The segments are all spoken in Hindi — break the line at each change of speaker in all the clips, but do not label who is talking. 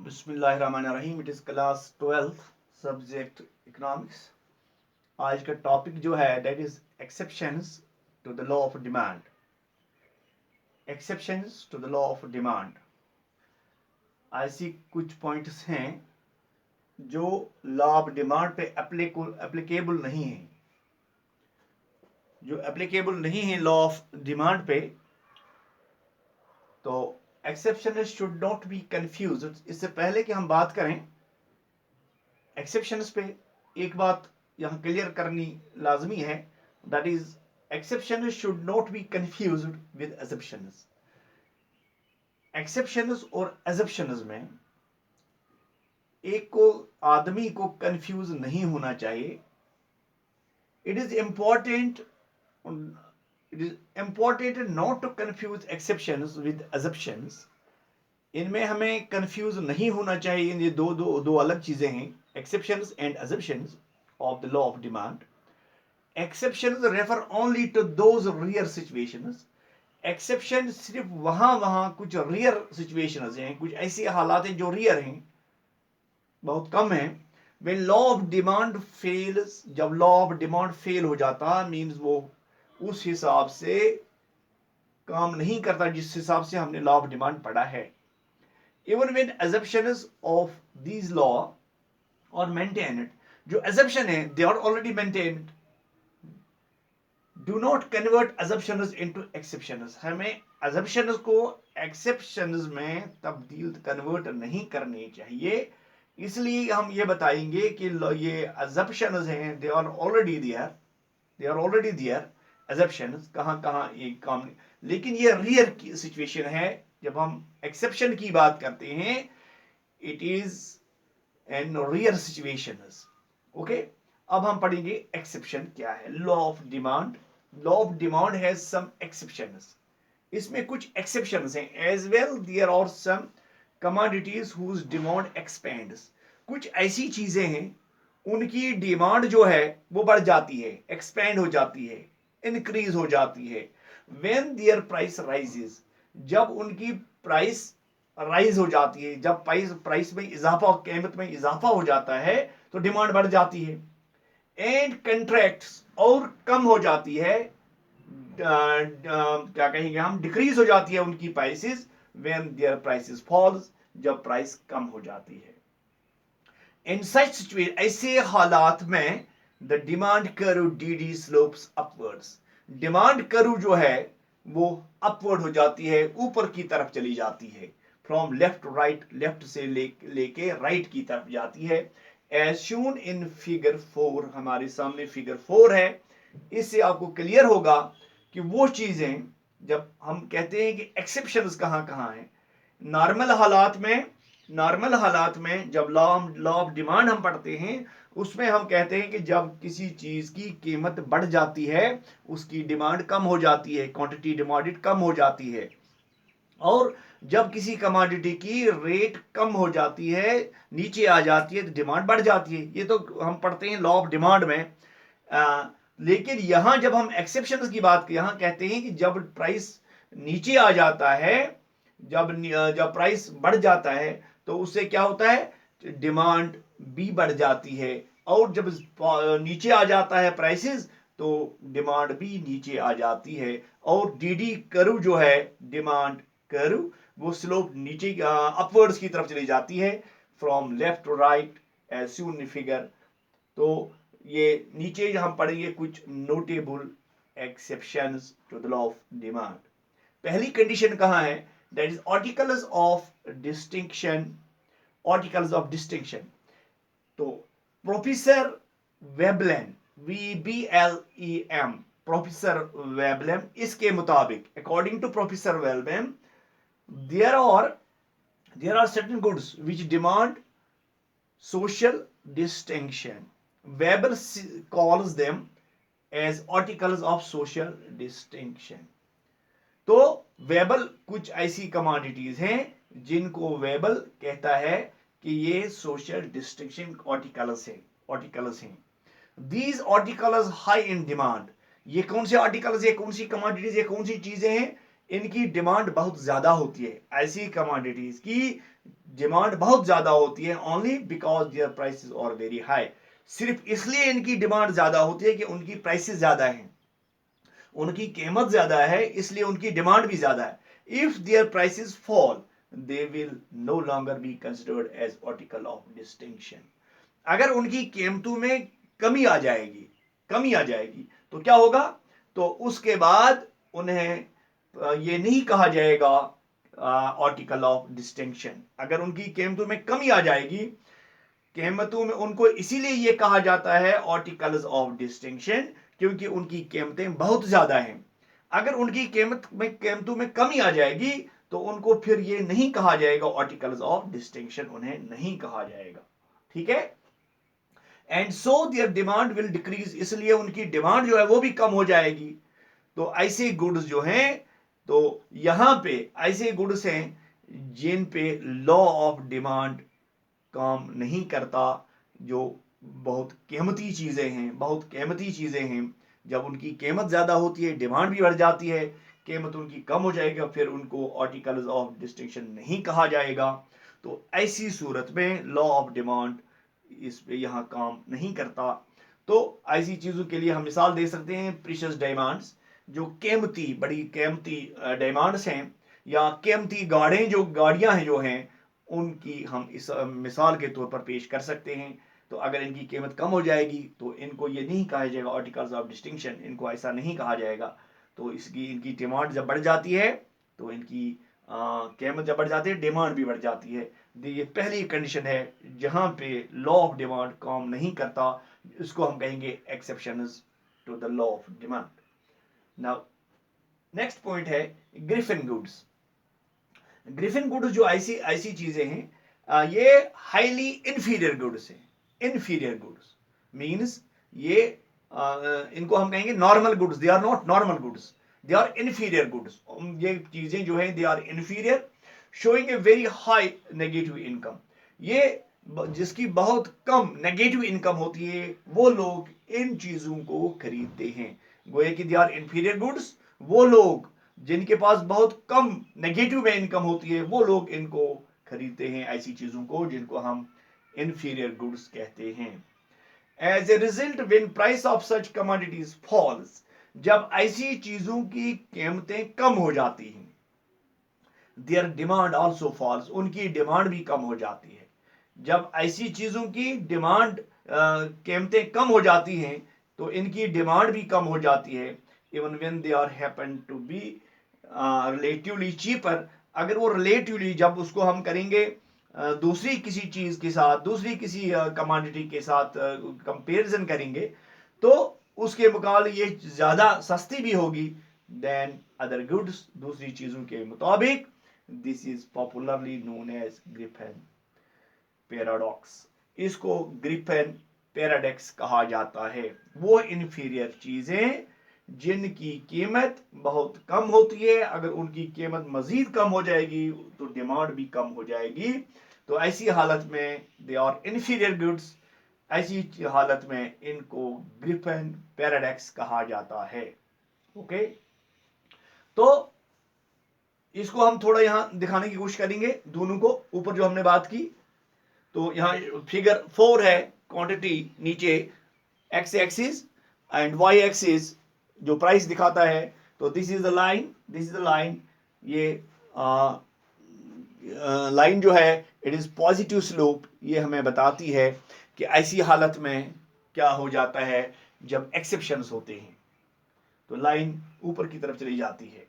बिस्मिल्लाहिर्रहमानिर्रहीम। It is class 12 subject economics. आज का टॉपिक जो है that is exceptions to the law of demand. Exceptions to the law of demand, ऐसी कुछ पॉइंट्स हैं जो लॉ ऑफ डिमांड पे एप्लीकेबल नहीं है, जो एप्लीकेबल नहीं है लॉ ऑफ डिमांड पे। तो exception should not be confuse. इससे पहले कि हम बात करें एक्सेप्शंस पे, एक बात यहां क्लियर करनी लाजमी है, that is exception should not be confused with assumptions. Exceptions और अजम्पशंस में एक को आदमी को कंफ्यूज नहीं होना चाहिए। It is important not to confuse exceptions with assumptions. इनमें हमें कंफ्यूज नहीं होना चाहिए। ये दो दो दो अलग चीजें हैं, exceptions and assumptions of the law of demand. Exceptions refer only to those rare situations. Exception सिर्फ वहां कुछ रेयर सिचुएशंस हैं, कुछ ऐसी हालात हैं जो रेयर हैं, बहुत कम हैं। when law of demand fails, जब लॉ ऑफ डिमांड फेल हो जाता मीन्स वो उस हिसाब से काम नहीं करता जिस हिसाब से हमने लॉ ऑफ डिमांड पढ़ा है। even when assumptions of these law are maintained, जो assumption है they are already maintained, do not convert assumptions into exceptions। हमें assumptions को exceptions में तब्दील कन्वर्ट नहीं करने चाहिए। इसलिए हम ये बताएंगे कि ये assumptions हैं, they are already there assumptions कहां कहां ये काम। लेकिन ये रियर की सिचुएशन है। जब हम एक्सेप्शन की बात करते हैं, it is an rare situations. Okay, अब हम पढ़ेंगे एक्सेप्शन क्या है। Law of demand, law of demand has some exceptions. इसमें कुछ एक्सेप्शंस हैं। As well there are some commodities whose demand expands. कुछ ऐसी चीजें हैं उनकी डिमांड जो है वो बढ़ जाती है, एक्सपेंड हो जाती है, इंक्रीज हो जाती है। व्हेन देयर प्राइस राइजेस, जब उनकी प्राइस राइज हो जाती है, जब प्राइस में इजाफा, कीमत में इजाफा हो जाता है तो डिमांड बढ़ जाती है। एंड कंट्रैक्ट्स, और कम हो जाती है, क्या कहेंगे हम, डिक्रीज हो जाती है उनकी prices. When their prices falls, जब प्राइस कम हो जाती है। इन सच सिचुएशन, ऐसे हालात में the demand curve D slopes upwards. Demand curve जो है वो अपवर्ड हो जाती है, ऊपर की तरफ चली जाती है। From left to right, left से लेके राइट की तरफ जाती है। एज शून इन फिगर 4, हमारे सामने फिगर 4 है। इससे आपको क्लियर होगा कि वो चीजें, जब हम कहते हैं कि एक्सेप्शंस कहां कहां हैं। नॉर्मल हालात में जब लॉ ऑफ डिमांड हम पढ़ते हैं, उसमें हम कहते हैं कि जब किसी चीज की कीमत बढ़ जाती है, उसकी डिमांड कम हो जाती है, क्वांटिटी डिमांडेड कम हो जाती है। और जब किसी कमोडिटी की रेट कम हो जाती है, नीचे आ जाती है, तो डिमांड बढ़ जाती है। ये तो हम पढ़ते हैं लॉ ऑफ डिमांड में। लेकिन यहां जब हम एक्सेप्शंस की बात यहां कहते हैं कि जब प्राइस नीचे आ जाता है, जब प्राइस बढ़ जाता है, तो उससे क्या होता है, डिमांड भी बढ़ जाती है। और जब नीचे आ जाता है प्राइसेस, तो डिमांड भी नीचे आ जाती है। और डी कर्व जो है, डिमांड कर्व, वो स्लोप नीचे अपवर्ड्स की तरफ चली जाती है, from left to right as seen in figure. तो ये नीचे हम पढ़ेंगे कुछ notable exceptions to the law of demand. पहली कंडीशन कहां है, that is articles of distinction. Articles of distinction, तो professor Veblen, VBLEM, professor Veblen, इसके मुताबिक, according to professor Veblen, there are certain goods which demand social distinction. Weber calls them as articles of social distinction. तो वेबल कुछ ऐसी कमोडिटीज हैं जिनको वेबल कहता है कि ये सोशल डिस्टिंक्शन आर्टिकल्स हैं। These articles high in demand. ये कौन से आर्टिकल्स, ये कौन सी कमोडिटीज, ये कौन सी चीजें हैं, इनकी डिमांड बहुत ज्यादा होती है, ऐसी कमोडिटीज की डिमांड बहुत ज्यादा होती है, only because their prices are very high. सिर्फ इसलिए इनकी डिमांड ज्यादा होती है कि उनकी प्राइसेस ज्यादा हैं, उनकी कीमत ज्यादा है, इसलिए उनकी डिमांड भी ज्यादा है। If their prices fall they will no longer be considered as article of distinction. अगर उनकी कीमतों में कमी आ जाएगी, कमी आ जाएगी तो क्या होगा, तो उसके बाद उन्हें ये नहीं कहा जाएगा आर्टिकल ऑफ डिस्टिंक्शन। अगर उनकी कीमतों में कमी आ जाएगी, कीमतों में उनको इसीलिए ये कहा जाता है आर्टिकल्स ऑफ डिस्टिंक्शन, क्योंकि उनकी कीमतें बहुत ज्यादा हैं। अगर उनकी कीमतों में कमी आ जाएगी तो उनको फिर ये नहीं कहा जाएगा आर्टिकल्स ऑफ डिस्टिंक्शन, उन्हें नहीं कहा जाएगा। ठीक है, and so their demand will decrease, इसलिए उनकी डिमांड जो है वो भी कम हो जाएगी। तो ऐसे गुड्स जो हैं, तो यहां पे ऐसे गुड्स हैं जिन पे लॉ ऑफ डिमांड काम नहीं करता, जो बहुत कीमती चीजें हैं, बहुत कीमती चीजें हैं। जब उनकी कीमत ज्यादा होती है, डिमांड भी बढ़ जाती है, कीमत उनकी कम हो जाएगी, फिर उनको आर्टिकल्स ऑफ डिस्टिंक्शन नहीं कहा जाएगा। तो ऐसी सूरत में लॉ ऑफ डिमांड इस पे यहाँ काम नहीं करता। तो ऐसी चीजों के लिए हम मिसाल दे सकते हैं प्रीशियस डायमंड्स, जो कीमती, बड़ी कीमती डायमंड्स हैं, या कीमती गाड़ियां, जो गाड़ियां हैं जो हैं, उनकी हम इस मिसाल के तौर पर पेश कर सकते हैं। तो अगर इनकी कीमत कम हो जाएगी तो इनको ये नहीं कहा जाएगा आर्टिकल्स ऑफ डिस्टिंक्शन, इनको ऐसा नहीं कहा जाएगा। तो इसकी इनकी डिमांड जब बढ़ जाती है तो इनकी कीमत जब बढ़ जाती है, डिमांड भी बढ़ जाती है। ये पहली कंडीशन है जहां पे लॉ ऑफ डिमांड काम नहीं करता, इसको हम कहेंगे exceptions to the law of demand. Now next point है ग्रिफिन गुड्स। ग्रिफिन गुड्स जो ऐसी ऐसी चीजें हैं, ये हाईली इंफीरियर गुड्स हैं। इंफीरियर गुड्स मींस ये इनको हम कहेंगे normal goods, they are not normal goods, they are inferior goods. ये चीजें जो हैं they are inferior, showing a very high negative income. ये जिसकी बहुत कम नेगेटिव इनकम होती है, वो लोग इन चीजों को खरीदते हैं। गोया कि दे आर इंफीरियर गुड्स, वो लोग जिनके पास बहुत कम नेगेटिव में इनकम होती है, वो लोग इनको खरीदते हैं, ऐसी चीजों को जिनको हम इंफीरियर गुड्स कहते हैं। As a result when price of such commodities falls, जब ऐसी चीजों की कीमतें कम हो जाती हैं, देयर डिमांड आल्सो फॉल्स, उनकी डिमांड भी कम हो जाती है। जब ऐसी चीजों की डिमांड, कीमतें कम हो जाती हैं, तो इनकी डिमांड भी कम हो जाती है। Even when they are happen to be relatively cheaper, अगर वो रिलेटिवली, जब उसको हम करेंगे दूसरी किसी चीज के साथ, दूसरी किसी कमोडिटी के साथ कंपैरिजन करेंगे, तो उसके मुकाबले ये ज्यादा सस्ती भी होगी देन अदर गुड्स, दूसरी चीजों के मुताबिक। This is popularly known as Griffin paradox. इसको ग्रिफिन पैराडॉक्स कहा जाता है। वो इंफीरियर चीजें जिनकी कीमत बहुत कम होती है, अगर उनकी कीमत मजीद कम हो जाएगी तो डिमांड भी कम हो जाएगी। तो ऐसी हालत में दे आर इंफीरियर गुड्स, ऐसी हालत में इनको ग्रिफिन पैराडॉक्स कहा जाता है। ओके, तो इसको हम थोड़ा यहां दिखाने की कोशिश करेंगे दोनों को। ऊपर जो हमने बात की, तो यहां फिगर 4 है, क्वांटिटी नीचे x axis and y axis जो प्राइस दिखाता है। तो this is the line, this is the line. ये लाइन जो है इट इज पॉजिटिव स्लोप, ये हमें बताती है कि ऐसी हालत में क्या हो जाता है जब एक्सेप्शंस होते हैं, तो लाइन ऊपर की तरफ चली जाती है।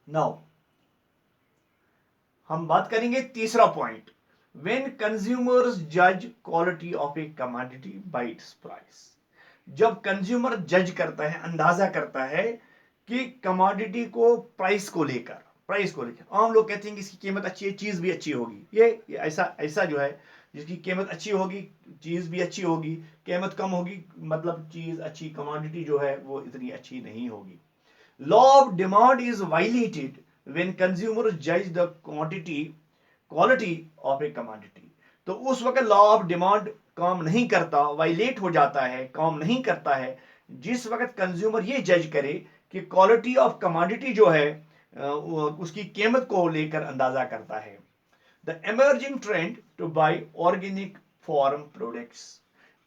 नाउ हम बात करेंगे तीसरा पॉइंट, व्हेन कंज्यूमर्स जज quality of a commodity bye it's price. जब कंज्यूमर जज करता है, अंदाजा करता है कि कमोडिटी को प्राइस को लेकर, आम लोग कहते हैं कि इसकी कीमत अच्छी है, चीज भी अच्छी होगी। ये ऐसा जो है जिसकी कीमत अच्छी होगी, चीज भी अच्छी होगी, कीमत कम होगी मतलब चीज अच्छी, कमोडिटी जो है वो इतनी अच्छी नहीं होगी। Law of demand is violated when consumer जज the quality of a commodity. तो उस वक्त लॉ ऑफ डिमांड काम नहीं करता, वायलेट हो जाता है, काम नहीं करता है, जिस वक्त कंज्यूमर ये जज करे कि क्वालिटी ऑफ कमोडिटी जो है उसकी कीमत को लेकर अंदाजा करता है। The emerging trend to buy organic farm products,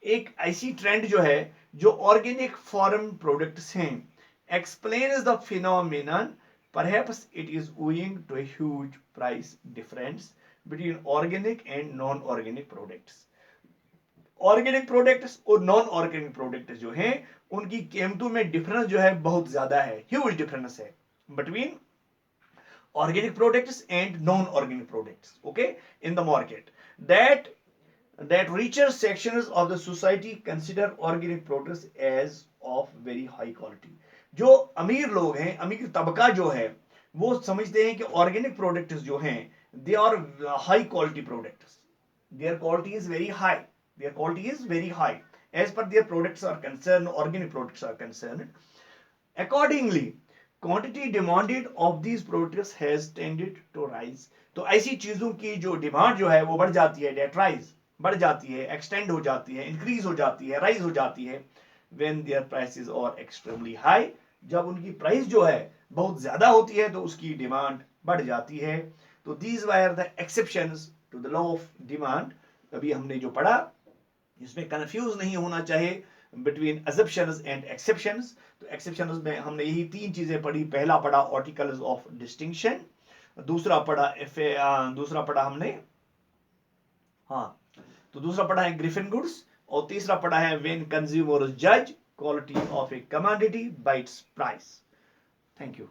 एक ऐसी ट्रेंड जो है जो ऑर्गेनिक फार्म प्रोडक्ट्स हैं, explains the phenomenon, perhaps it is owing to a huge price difference between organic and non organic products। Organic products और नॉन ऑर्गेनिक प्रोडक्ट्स जो हैं उनकी कीमतों में डिफरेंस जो है बहुत ज्यादा है, ह्यूज डिफरेंस है between organic products and non-organic products, okay, in the market, that richer sections of the society consider organic products as of very high quality। जो अमीर लोग हैं, अमीर तबका जो है, वो समझते हैं कि ऑर्गेनिक प्रोडक्ट्स जो हैं they are high quality products, their quality is very high, their quality is very high as per their products are concerned, organic products are concerned। Accordingly, quantity demanded of these products has tended to rise। तो ऐसी चीजों की जो डिमांड जो है वो बढ़ जाती है, डेट राइज बढ़ जाती है, एक्सटेंड हो जाती है, इंक्रीज हो जाती है, राइज हो जाती है when their prices are extremely high, जब उनकी प्राइस जो है बहुत ज्यादा होती है तो उसकी डिमांड बढ़ जाती है। तो these were the exceptions to the law of demand। अभी हमने जो पढ़ा इसमें कंफ्यूज नहीं होना चाहिए बिटवीन assumptions एंड एक्सेप्शंस। तो एक्सेप्शंस में हमने यही तीन चीजें पढ़ी, पहला पढ़ा आर्टिकल्स ऑफ डिस्टिंक्शन, दूसरा पढ़ा हमने तो दूसरा पढ़ा है ग्रिफिन गुड्स, और तीसरा पढ़ा है व्हेन कंज्यूमर्स जज quality of a commodity bye it's price. Thank you.